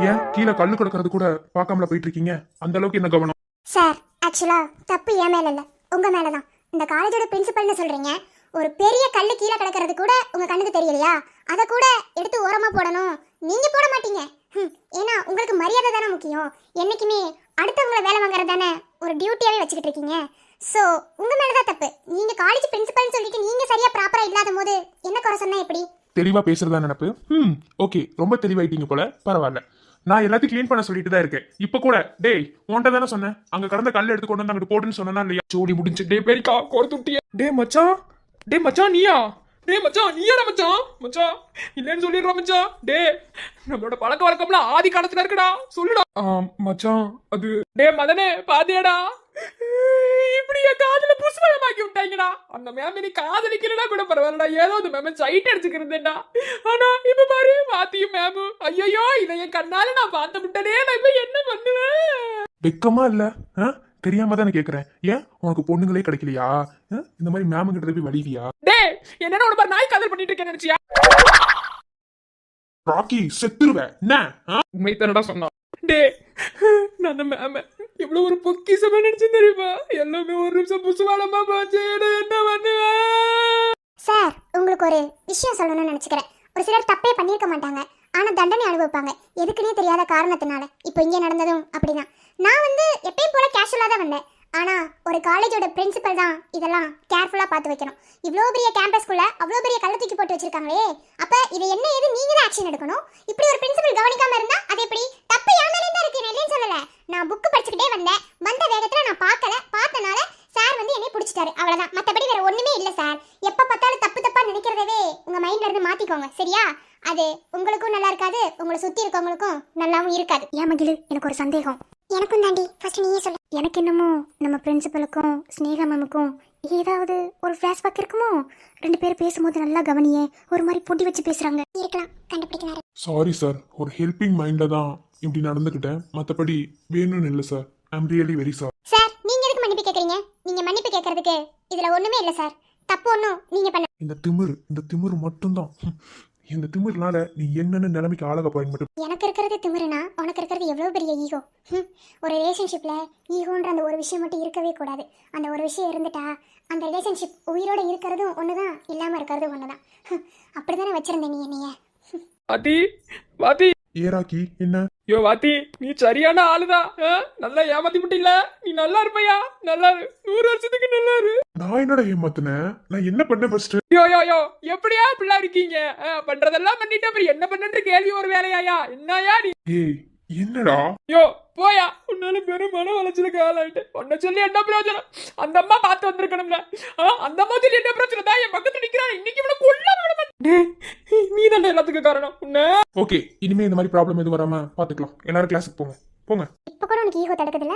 ஏன் கீழே கல்லு கிடக்கிறது கூட பார்க்காமல போயிட்டு இருக்கீங்க? அந்த அளவுக்கு என்ன கவனம்? சார், ஆக்சுவலா தப்பு என் மேல இல்ல, உங்க மேலதான். இந்த காலேஜோட பிரின்சிபல்னு சொல்றீங்க, ஒரு பெரிய கல்லு கீழே கிடக்கிறது கூட உங்க கண்ணுக்கு தெரியலையா? அதை கூட எடுத்து ஓரமா போடணும், நீங்க போட மாட்டீங்க. ஏன்னா உங்களுக்கு மரியாதை தானே முக்கியம். என்னைக்குமே அடுத்தவங்களை வேலை வாங்குறது தானே ஒரு டியூட்டியாவே வச்சுக்கிட்டு இருக்கீங்க. ஸோ உங்க மேலதான் தப்பு. நீங்க காலேஜ் பிரின்சிபல்னு சொல்லிட்டு நீங்க சரியா ப்ராப்பரா இல்லாத போது என்ன குறை சொன்னா எப்படி? தெளிவா பேசுறதா நினைப்பு. ஓகே, ரொம்ப தெளிவாயிட்டீங்க போல. பரவாயில்ல, நான் எல்லாத்தையும் க்ளீன் பண்ண சொல்லிட்டு தான் இருக்கேன். இப்ப கூட டேய் உன்கிட்ட தானே சொன்னேன், அங்க கடந்த கல் எடுத்து கொண்டு வந்து அங்கிட்டு போட்டுன்னு சொன்னா இல்லையா? ஜோடி முடிஞ்சு. டே பெரிக்கா கோர்த்துட்டியே. டே மச்சான், டே மச்சான் நீயா? டே மச்சான் நீயாடா மச்சான்? மச்சான் இல்லைன்னு சொல்லிடுறோம் மச்சான். டே நம்மளோட பழக்க வழக்கம்லாம் ஆதி காலத்துல இருக்குடா, சொல்லுடா. மச்சான் அது. டே மதனே பாத்தியாடா, இப்படி என் காதல புஷ்பமாக்கி விட்டாங்கடா. அந்த மேம் நீ காதலிக்கிறடா கூட பரவாயில்லடா, ஏதோ அந்த மேம் சைட் அடிச்சுக்கிறேன்டா. ஆனா இப்ப பாரு பாத்தியும் மேம், ஐயோ இதை என் கண்ணால நான் பார்த்து விட்டனே, நான் இப்ப என்ன பண்ணுவேன்? வெக்கமா இல்ல? தெரியாம தானே கேக்குறேன். ஏன் உனக்கு பொண்ணுங்களே கிடைக்கலையா? இந்த மாதிரி மேம் கிட்ட போய் வலிவியா? டே என்னடா ஒரு நாய் காதல் பண்ணிட்டு இருக்கேன்னு நினைச்சியா? ராக்கி செத்துருவேன் என்ன? உண்மை தானடா சொன்னா. டே நான் அந்த மேம் எவ்வளவு ஒரு பொக்கிஷமா நினைச்சு தெரியுமா? எல்லாமே ஒரு நிமிஷம் புசுவாலமா போச்சு, என்ன பண்ணுவேன்? சார், உங்களுக்கு ஒரு விஷயம் சொல்லணும்னு நினைச்சுக்கிறேன். ஒரு சிலர் தப்பே பண்ணியிருக்க மாட்டாங்க, ஆனா தண்டனை அனுபவிப்பாங்க எதுக்குன்னே தெரியாத காரணத்தினால. இப்போ இங்கே நடந்ததும் அப்படிதான். நான் வந்து எப்பயும் போல கேஷுவலா தான் வந்தேன். ஆனா ஒரு காலேஜோட பிரின்சிபல் தான் இதெல்லாம் கேர்ஃபுல்லா பார்த்து வைக்கணும். இவ்வளோ பெரிய கேம்பஸ்குள்ள அவ்வளோ பெரிய கள்ள தூக்கி போட்டு வச்சிருக்காங்களே, அப்ப இது என்ன ஏது நீங்க தான் ஆக்ஷன் எடுக்கணும். இப்படி ஒரு பிரின்சிபல் கவனிக்காம இருந்தா அது எப்படி? தப்பு என் மேலே தான் இருக்கு, நான் இல்லைன்னு சொல்லல. நான் புக் படிச்சுக்கிட்டே வந்தேன், வந்த வேகத்துல நான் பார்த்தனால சார் வந்து என்னை பிடிச்சிட்டாரு, அவ்வளவுதான். மற்றபடி வேற ஒண்ணுமே இல்லை சார். எப்ப பார்த்தாலும் தப்பு தப்பா நினைக்கிறதவே உங்க மைண்ட்ல இருந்து மாத்திக்கோங்க, சரியா? அது உங்களுக்கும் நல்லா இருக்காது, உங்களை சுத்தி இருக்கவங்களுக்கும் நல்லாவும் இருக்காது. ஏன் மகிழு, எனக்கு ஒரு சந்தேகம். எனக்கும் தாண்டி, ஃபர்ஸ்ட் நீயே சொல்லு. எனக்கு என்னமோ நம்ம பிரின்சிபலுக்கும் ஸ்னேகா மேமுக்கும் ஏதாவது ஒரு ஃபிளாஷ்பேக் இருக்குமோ? ரெண்டு பேரும் பேசும்போது நல்லா கவனியே, ஒரு மாதிரி பொடி வச்சு பேசுறாங்க. இருக்கலாம், கண்டுபிடிக்கலாம். சாரி சார், ஒரு ஹெல்பிங் மைண்டில் தான் இப்படி நடந்துக்கிட்டேன். மற்றபடி வேணும்னு இல்லை sir. I'm really very sir. Sir, நீங்க எதுக்கு மன்னிப்பு கேக்குறீங்க? நீங்க மன்னிப்பு கேட்கறதுக்கு இதுல ஒண்ணுமே இல்ல சார். தப்பு ஒண்ணும் நீங்க பண்ண. இந்த திமிரு மட்டும்தான். இந்த திமிர்னால நீ என்னென்ன நிலைமைக்கு ஆளாக போறீங்க மட்டும். எனக்கு இருக்கிறது திமிருனா உனக்கு இருக்கிறது எவ்வளவு பெரிய ஈகோ. ஒரு ரிலேஷன்ஷிப்ல ஈகோன்ற அந்த ஒரு விஷயம் மட்டும் இருக்கவே கூடாது. அந்த ஒரு விஷயம் இருந்துட்டா அந்த ரிலேஷன்ஷிப் உயிரோட இருக்கிறதும் ஒண்ணுதான், இல்லாம இருக்கிறதும் ஒண்ணுதான். அப்படிதானே வச்சிருந்தேன் நீ என்னைய. வாத்தி வாத்தி ஏராக்கி என்ன? யோ வாத்தி, நீ சரியான ஆளுதான். நல்லா ஏமாத்தி விட்டில்ல. நீ நல்லா இருப்பையா, நல்லா இரு, 100 வருஷத்துக்கு நல்லா இரு. நான் என்னடா ஏமாத்தினேன்? நான் என்ன பண்ண ஃபர்ஸ்ட்? யோ யோ யோ, எப்படியா இப்படிலாம் இருக்கீங்க? பண்றதெல்லாம் பண்ணிட்டு அப்புறம் என்ன பண்ணுன்ற கேள்வி ஒரு வேலையாயா? என்னயா நீ? ஏய் என்னடா? யோ போயா, உன்னால பெரும் மன வளர்ச்சிக்கு ஆளாயிட்டு. உன்னை சொல்லி என்ன பிரயோஜனம்? அந்த அம்மா பார்த்து வந்திருக்கணும்ல. அந்த அம்மா சொல்லி என்ன பிரச்சனை தான்? என் பக்கத்துல நிக்கிறான். இன்னைக்கு இவனை கொல்லாம விட மாட்டேன். நீ தான் எல்லாத்துக்கும் காரணம். உன்ன ஓகே, இனிமே இந்த மாதிரி ப்ராப்ளம் எதுவும் வராம பாத்துக்கலாம். எல்லாரும் கிளாஸுக்கு போங்க போங்க. இப்ப கூட உனக்கு ஈகோ தடுக்குதுல்ல?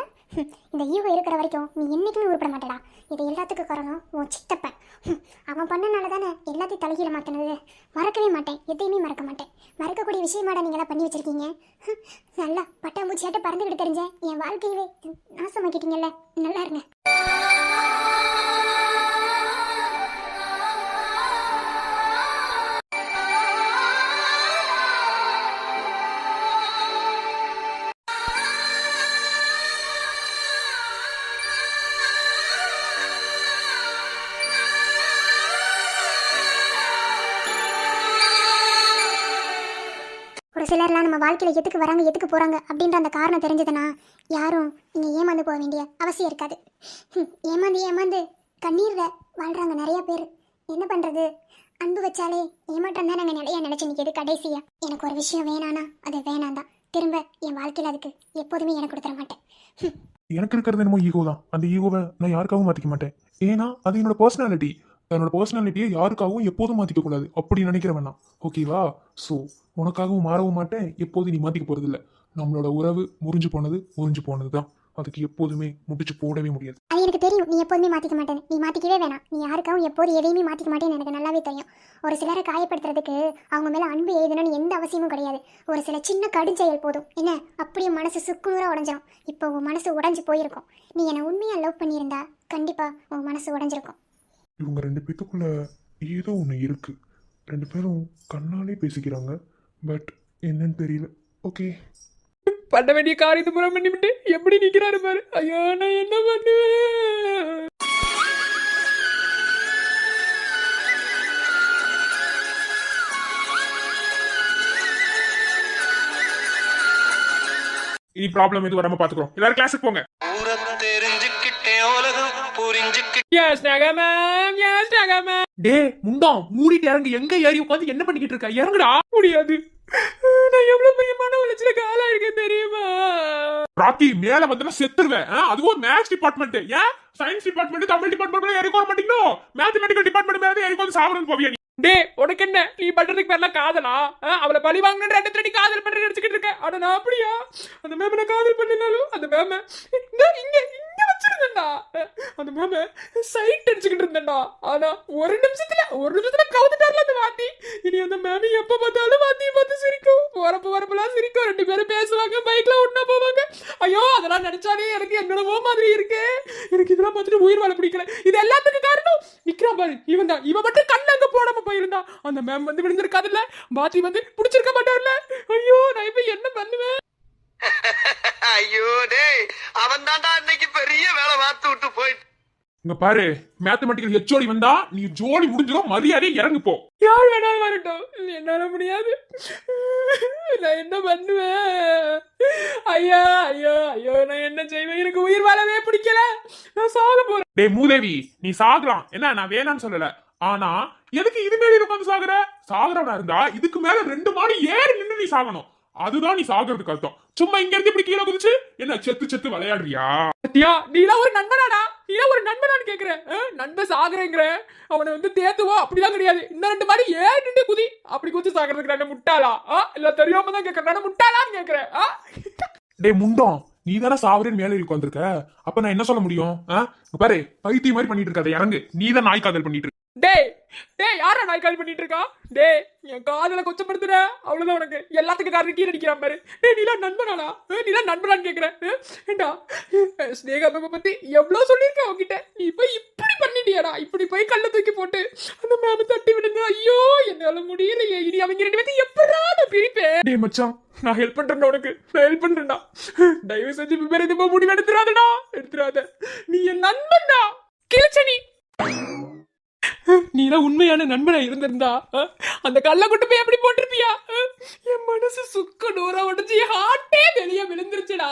இந்த ஈகோ இருக்கிற வரைக்கும் நீ என்னைக்குமே உருப்பட மாட்டடா. இது எல்லாத்துக்கும் காரணம் உன் சித்தப்பன். அவன் பண்ணனால தானே எல்லாத்தையும் தலைகீழ மாத்தினது. மறக்கவே மாட்டேன், எதையுமே மறக்க மாட்டேன். மறக்கக்கூடிய விஷயமாடா நீங்களாம் பண்ணி வச்சிருக்கீங்க. நல்லா பட்டாம்பூச்சியாட்ட பறந்துக்கிட்டு தெரிஞ்சேன் என் வாழ்க்கையவே நாசமாக்கிட்டீங்கல்ல. நல்லா இருங்க. ஒரு சிலர்லாம் நம்ம வாழ்க்கையில் எதுக்கு வராங்க எதுக்கு போகிறாங்க அப்படின்ற அந்த காரணம் தெரிஞ்சதுன்னா யாரும் இங்கே ஏமாந்து போக வேண்டிய அவசியம் இருக்காது. ஏமாந்து கண்ணீரில் வாழ்கிறாங்க நிறைய பேர். என்ன பண்ணுறது? அன்பு வச்சாலே ஏமாற்றம் தான் நாங்கள் நிறைய நினச்சி நிற்கிது. கடைசியாக எனக்கு ஒரு விஷயம் வேணான்னா அது வேணாம் தான். திரும்ப என் வாழ்க்கையில் அதுக்கு எப்போதுமே எனக்கு கொடுத்துட மாட்டேன். எனக்கு இருக்கிறது என்னமோ ஈகோ தான். அந்த ஈகோவை நான் யாருக்காகவும் மாற்றிக்க மாட்டேன். ஏன்னா அது என்னோட பர்சனாலிட்டி. தன்னோட பர்சனாலிட்டியை யாருக்காகவும் எப்போதும் மாற்றிக்க கூடாது அப்படி நினைக்கிறவன் நான். ஓகேவா? ஸோ உனக்காகவும் மாறவும் மாட்டேன். எப்போதும் நீ மாற்றிக்க போகிறதில்ல. நம்மளோட உறவு முறிஞ்சு போனது தான். அதுக்கு எப்போதுமே முடிச்சு போடவே முடியாது. அது எனக்கு தெரியும். நீ எப்போதுமே மாற்றிக்க மாட்டேன். நீ மாற்றிக்கவே வேணாம். நீ யாருக்காகவும் எப்போது எதையுமே மாற்றிக்க மாட்டேன்னு எனக்கு நல்லாவே தெரியும். ஒரு சிலரை காயப்படுத்துறதுக்கு அவங்க மேலே அன்பு எழுதணும்னு எந்த அவசியமும் கிடையாது. ஒரு சில சின்ன கடுஞ்செயல் போதும். என்ன அப்படியே மனசு சுக்குநூறாக உடஞ்சிரும். இப்போ உன் மனசு உடஞ்சி போயிருக்கும். நீ என்னை உண்மையாக லவ் பண்ணியிருந்தா கண்டிப்பாக உன் மனசு உடஞ்சிருக்கும். இவங்க ரெண்டு பேத்துக்குள்ள ஏதோ ஒன்று இருக்கு. ரெண்டு பேரும் கண்ணாலே பேசிக்கிறாங்க. பட் என்னன்னு தெரியல. ஓகே, பண்ண வேண்டிய காரியத்தை புறம் பண்ணிவிட்டு எப்படி நிக்கிறாரு பாரு. ஐயோ, நான் என்ன பண்ணுவேன்? இனி ப்ராப்ளம் எதுவும் வராம பாத்துக்கிறோம். எல்லாரும் கிளாஸுக்கு போங்க. தெரிஞ்சுக்கிட்டேன் உலகம் புரிஞ்சுக்கிட்டேன். Yes, Naga ma'am. Yes, Naga ma'am. டே முண்டம், மூடிட்டு இறங்கு. எங்க ஏறி உட்காந்து என்ன பண்ணிக்கிட்டு இருக்க? இறங்குடா. முடியாது. நான் எவ்வளவு பெரிய மன உளைச்சலுக்கு ஆளாயிருக்கேன் தெரியுமா? ராக்கி மேல வந்து செத்துருவேன். அதுவும் மேத்ஸ் டிபார்ட்மெண்ட், ஏன் சயின்ஸ் டிபார்ட்மெண்ட், தமிழ் டிபார்ட்மெண்ட் ஏறி வர மாட்டீங்களோ? மேத்தமெட்டிக்கல் டிபார்ட்மெண்ட் மேல ஏறி வந்து சாவறது போவியா? டே உனக்கு என்ன? நீ பண்றதுக்கு பேர்லாம் காதலா? அவளை பழி வாங்கின ரெண்டு தடி காதல் பண்ற நினைச்சுக்கிட்டு இருக்க. ஆனா நான் அப்படியா? அந்த மேம நான் காதல் பண்ணினாலும் அந்த மேம இங்க வச்சிருந்தேன்டா. அந்த மேம சைட் அடிச்சுக்கிட்டு இருந்தேன்டா. ஆனா ஒரு நிமிஷத்துல கவுந்துட்டார்ல அந்த வாத்தி. இனி அந்த மேம எப்ப பார்த்தாலும் வாத்தியை பார்த்து சிரிக்கும். வரப்பெல்லாம் சிரிக்கும். ரெண்டு பேரும் பேசுவாங்க, பைக்ல ஒண்ணா போவாங்க. ஐயோ, அதெல்லாம் நினைச்சாலே எனக்கு என்னோட மாதிரி இருக்கு. எனக்கு இதெல்லாம் பார்த்துட்டு உயிர் வாழ பிடிக்கல. இது எல்லாத்துக்கும் காரணம் நிக்கிறா பாரு, இவன் தான். இவன் மட்டும் கண்ணு அங்க போடாம போயிருந்தா அந்த மேம் வந்து விழுந்திருக்காதுல்ல, பாத்தி வந்து பிடிச்சிருக்க மாட்டார்ல. ஐயோ, நான் இப்ப என்ன பண்ணுவேன்? ஐயோ டேய், அவன் தான்டா இன்னைக்கு பெரிய வேலை பார்த்து விட்டு போயிட்டு. இங்க பாரு, மேத்தமெட்டிக்கல் ஹெச்ஓடி வந்தா நீ ஜோலி முடிஞ்சிடும். மரியாதை இறங்கு போ. யார் வேணாலும் வரட்டும், என்னால முடியாது. நான் என்ன பண்ணுவேன்? ஐயா ஐயோ ஐயோ, நான் என்ன செய்வேன்? எனக்கு உயிர் வாழவே பிடிக்கல. நான் சாக போறேன். டேய் மூதேவி, நீ சாகலாம். என்ன, நான் வேணான்னு சொல்லல. ஆனா எதுக்கு இது மேல உட்காந்து சாகுற? சாகுறவனா இருந்தா இதுக்கு மேல 2 மாடி ஏறி நின்று நீ சாகணும். அதுதான் நீ சாகிறதுக்கு அர்த்தம். சும்மா இங்க இருந்து இப்படி கீழே குதிச்சு என்ன செத்து விளையாடுறியா? சத்தியா, நீலாம் ஒரு நண்பனாடா? நீலாம் ஒரு நண்பனான்னு கேக்குறேன். நண்பன் சாகுறேங்கிற அவனை வந்து தேத்துவோம் அப்படிலாம் கிடையாது. இன்னும் 2 மாடி ஏறி நின்று குதி. அப்படி குதிச்சு சாகிறதுக்கு நான் முட்டாளா? இல்ல தெரியாம தான் கேக்குறேன். நான் முட்டாளான்னு கேக்குறேன். டேய் முண்டம், நீ தானே சாவரேன்னு மேலே உட்காந்துருக்க அப்ப நான் என்ன சொல்ல முடியும் இங்க பாரு பைத்திய மாதிரி பண்ணிட்டு இருக்காத இறங்கு நீ தான் நாய் காதல் பண்ணிட்டு இருக்க. டேய் டேய் யாரா நாய் கால் பண்ணிட்டு இருக்கா? டேய் என் காதல கொச்சப்படுத்துற அவ்வளவுதான் உனக்கு. எல்லாத்துக்கும் காரணம் கீழே அடிக்கிறான் பாரு. டேய் நீலாம் நண்பனாடா? நீலாம் நண்பனான்னு கேக்குறேன். ஏண்டா ஸ்னேகா மேம் பத்தி எவ்வளவு சொல்லியிருக்கேன் அவகிட்ட, நீ போய் இப்படி பண்ணிட்டியாடா? இப்படி போய் கல்ல தூக்கி போட்டு அந்த மேம் தட்டி விடுங்க. ஐயோ என்னால முடியலையே. இனி அவங்க ரெண்டு பேரும் எப்படா நான் பிரிப்பேன்? டேய் மச்சான் நான் ஹெல்ப் பண்றேன்டா உனக்கு. நான் ஹெல்ப் பண்றேன்டா. தயவு செஞ்சு வேற எதுவும் முடிவு எடுத்துறாதடா. எடுத்துறாத. நீ என் நண்பன்டா. கிழிச்சனி நீதான் உண்மையான நண்பனா இருந்திருந்தா அந்த கல்ல கொண்டு போய் எப்படி போட்டிருப்பியா? என் மனசு சுக்கு நூறா உடஞ்சி ஹார்ட்டே வெளியே விழுந்துருச்சுடா.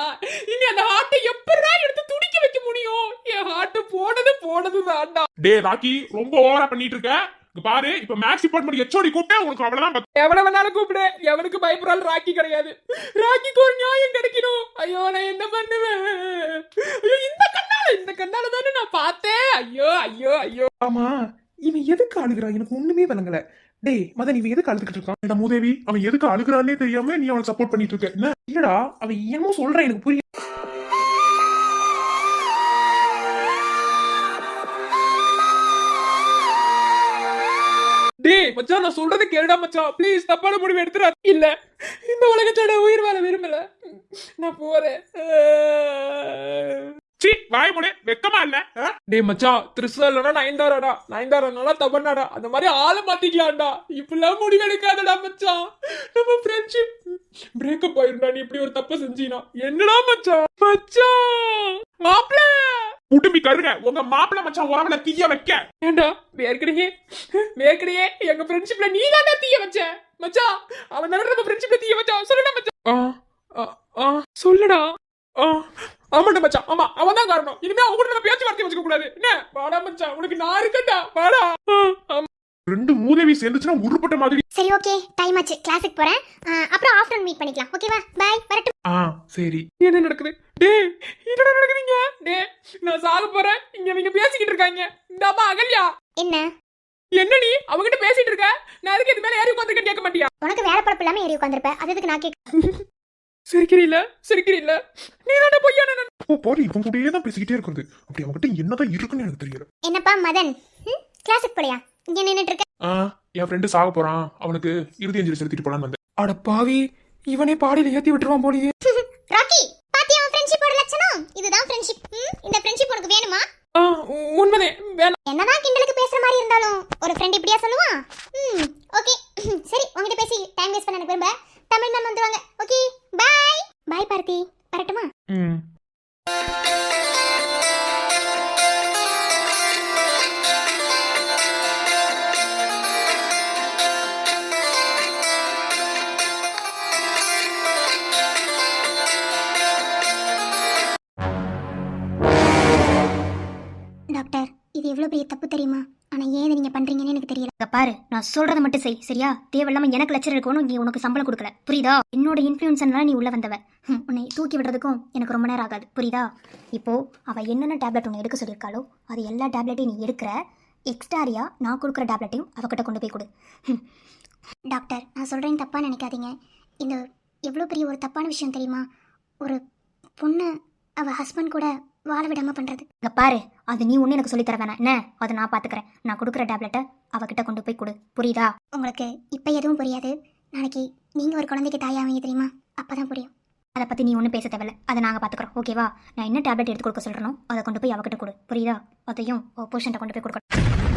இனி அந்த ஹார்ட்டை எப்படா எடுத்து துடிக்க வைக்க முடியும்? என் ஹார்ட் போனது தான்டா. டே ராக்கி ரொம்ப ஓவரா பண்ணிட்டு இருக்க. இங்க பாரு இப்ப மேக்ஸ் டிபார்ட்மெண்ட் எச்ஓடி கூப்பிட்டா உனக்கு அவ்வளவுதான். எவன வேணாலும் கூப்பிடு. எவனுக்கு பயப்படுறாள் ராக்கி கிடையாது. ராக்கிக்கு ஒரு நியாயம் கிடைக்கணும். ஐயோ நான் என்ன பண்ணுவேன்? ஐயோ இந்த கண்ணால தானே நான் பார்த்தேன். ஐயோ ஐயோ ஐயோ. ஆமா இவன் எதுக்கு அழுகுறான் எனக்கு ஒண்ணுமே விளங்கல. டேய் மதன் இவன் எதுக்கு அழுதுகிட்டு இருக்கான்? என்ன மூதேவி அவன் எதுக்கு அழுகுறானே தெரியாம நீ அவனுக்கு சப்போர்ட் பண்ணிட்டு இருக்க என்ன? இல்லடா அவன் என்னமோ சொல்றான் எனக்கு புரிய. டேய் மச்சான் நான் சொல்றதை கேளுடா மச்சான். ப்ளீஸ் தப்பான முடிவு எடுத்துறா. இல்ல இந்த உலகத்தோட உயிர் வாழ விரும்பல. நான் போறேன். சீ வாய் மூடு வெக்கமா இல்ல? டேய் மச்சான் த்ரிஷா இல்லனா நயன்தாராடா. நயன்தாரா நல்லா தபன்னாடா. அந்த மாதிரி ஆளை மாத்திக்கலாம்டா. இப்பெல்லாம் முடிவு எடுக்காதடா மச்சான். நம்ம ஃப்ரெண்ட்ஷிப் பிரேக்கப் ஆயிருந்தா நீ இப்படி ஒரு தப்ப செஞ்சீனா என்னடா மச்சான்? மச்சான் மாப்ள உடும்பி கருங்க உங்க மாப்பிள்ள மச்சான் உறவுல தீய வைக்க. ஏண்டா வேர்க்கடையே எங்க ஃப்ரெண்ட்ஷிப்ல நீ தான்டா தீய வச்ச மச்சான். அவன் தானே நம்ம ஃப்ரெண்ட்ஷிப்ல தீய வச்சான். சொல்லுடா மச்சான். சொல்லுடா. ஆமாண்டா மச்சான். ஆமா அவன் தான் காரணம். இனிமே அவங்க கூட நம்ம பேச்சுவார்த்தை வச்சுக்க கூடாது. என்ன வாடா மச்சான் உனக்கு நான் இருக்கேன்டா. வாடா. ரெண்டு மூதேவி சேர்ந்துச்சுன்னா உருப்பட்ட மாதிரி. சரி ஓகே டைம் ஆச்சு கிளாஸுக்கு போறேன். அப்புறம் ஆஃப்டர்நூன் மீட் பண்ணிக்கலாம். ஓகேவா? பை வரட்டும். சரி என்ன நடக்குது? டேய் என்னடா நடக்குதுங்க? டேய் நான் சாக போறேன். இங்க பேசிக்கிட்டு இருக்காங்க. இந்த அம்மா அகல்யா என்ன நீ அவங்கிட்ட பேசிட்டு இருக்க? நான் அதுக்கு இது மேல ஏறி உட்கார்ந்திருக்கேன்னு கேட்க மாட்டியா? உனக்கு வேலை பழப்பு இல்லாம ஏறி உட்காந்துருப்ப. அதுக்கு நான் கேட்க சிரிக்கிறீல்ல நீ தானே பொய்யான போடி இவங்க கூடயே தான் பேசிக்கிட்டே இருக்கிறது. அப்படி அவங்ககிட்ட என்னதான் இருக்குன்னு எனக்கு தெரியல. என்னப்பா மதன் கிளாஸுக்கு போறியா? இங்க நின்னுட்டு இருக்க. என் ஃப்ரெண்டு சாக போறான் அவனுக்கு இறுதி அஞ்சலி செலுத்திட்டு போலான்னு வந்தேன். அட பாவி இவனே பாடியில ஏத்தி விட்டுருவான் போலியே. ராக்கி பாத்தியா அவன் ஃப்ரெண்ட்ஷிப்போட லட்சணம்? இதுதான் ஃப்ரெண்ட்ஷிப். இந்த ஃப்ரெண்ட்ஷிப் உனக்கு வேணுமா? உண்மைதே வேணாம். என்னதான் கிண்டலுக்கு பேசுற மாதிரி இருந்தாலும் ஒரு ஃப்ரெண்ட் இப்படியா சொல்லுவான்? ஓகே சரி உங்ககிட்ட பேசி டைம் வேஸ்ட் பண்ண எனக்கு விரும்ப. தமிழ் மேம் வந்துருவாங்க. ஓகே பை பை பார்த்தி வரட்டுமா? டாக்டர் இது எவ்வளவு பெரிய தப்பு தெரியுமா? ஆனா ஏன் நீங்க பண்றீங்கன்னு எனக்கு தெரியல. பாரு நான் சொல்றதை மட்டும் செய் சரியா? தேவையில்லாம எனக்கு லெக்சர் இருக்கணும். நீ உனக்கு சம்பளம் கொடுக்கல புரியுதா? என்னோட இன்ஃப்ளூயன்ஸ்னால நீ உள்ள வந்தவ. உன்னை தூக்கி விடுறதுக்கும் எனக்கு ரொம்ப நேரம் ஆகாது புரியுதா? இப்போ அவ என்னென்ன டேப்லெட் உன்னை எடுக்க சொல்லியிருக்காளோ அது எல்லா டேப்லெட்டையும் நீ எடுக்கிற. எக்ஸ்ட்ராரியா நான் கொடுக்குற டேப்லெட்டையும் அவகிட்ட கொண்டு போய் கொடு. டாக்டர் நான் சொல்றேன் தப்பா நினைக்காதீங்க. இந்த எவ்வளோ பெரிய ஒரு தப்பான விஷயம் தெரியுமா? ஒரு பொண்ணு அவ ஹஸ்பண்ட் கூட வாழ விடாம பண்றது. இங்க பாரு அது நீ ஒண்ணு எனக்கு சொல்லித்தர வேணாம் என்ன? அதை நான் பாத்துக்கிறேன். நான் கொடுக்குற டேப்லெட்டை அவகிட்ட கொண்டு போய் கொடு புரியுதா? உங்களுக்கு இப்ப எதுவும் புரியாது. நாளைக்கு நீங்க ஒரு குழந்தைக்கு தாயாவீங்க தெரியுமா? அப்பதான் புரியும். அதை பத்தி நீ ஒன்றும் பேச தேவையில்ல. அதை நாங்கள் பாத்துக்கிறோம் ஓகேவா? நான் என்ன டேப்லெட் எடுத்து கொடுக்க சொல்றேனோ அதை கொண்டு போய் அவகிட்ட கொடு புரியுதா? அதையும் பேஷண்ட்டை கொண்டு போய் கொடுக்கணும்.